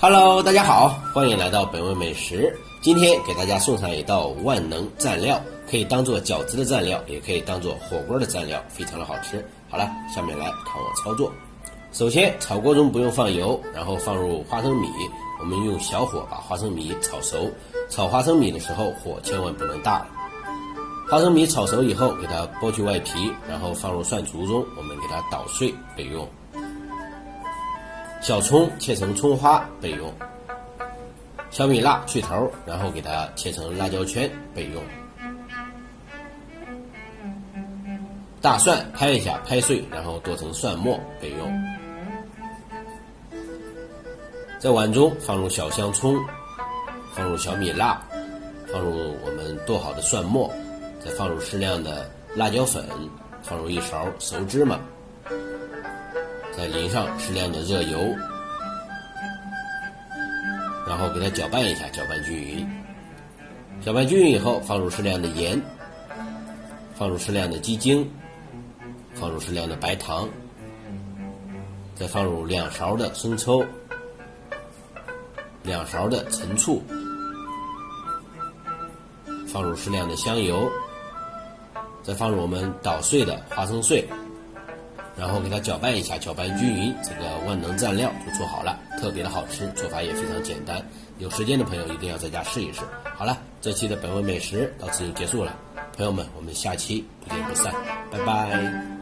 Hello， 大家好，欢迎来到本味美食。今天给大家送上一道万能蘸料，可以当做饺子的蘸料，也可以当做火锅的蘸料，非常的好吃。好了，下面来看我操作。首先，炒锅中不用放油，然后放入花生米，我们用小火把花生米炒熟。炒花生米的时候，火千万不能大。花生米炒熟以后，给它剥去外皮，然后放入涮橱中，我们给它捣碎备用。小葱切成葱花备用，小米辣去头，然后给它切成辣椒圈备用。大蒜拍一下拍碎，然后剁成蒜末备用。在碗中放入小香葱，放入小米辣，放入我们剁好的蒜末，再放入适量的辣椒粉，放入一勺熟芝麻，再淋上适量的热油，然后给它搅拌一下，搅拌均匀。搅拌均匀以后，放入适量的盐，放入适量的鸡精，放入适量的白糖，再放入2勺的生抽，2勺的陈醋，放入适量的香油，再放入我们捣碎的花生碎，然后给它搅拌一下，搅拌均匀，这个万能蘸料就做好了，特别的好吃，做法也非常简单。有时间的朋友一定要在家试一试。好了，这期的本味美食到此就结束了，朋友们，我们下期不见不散，拜拜。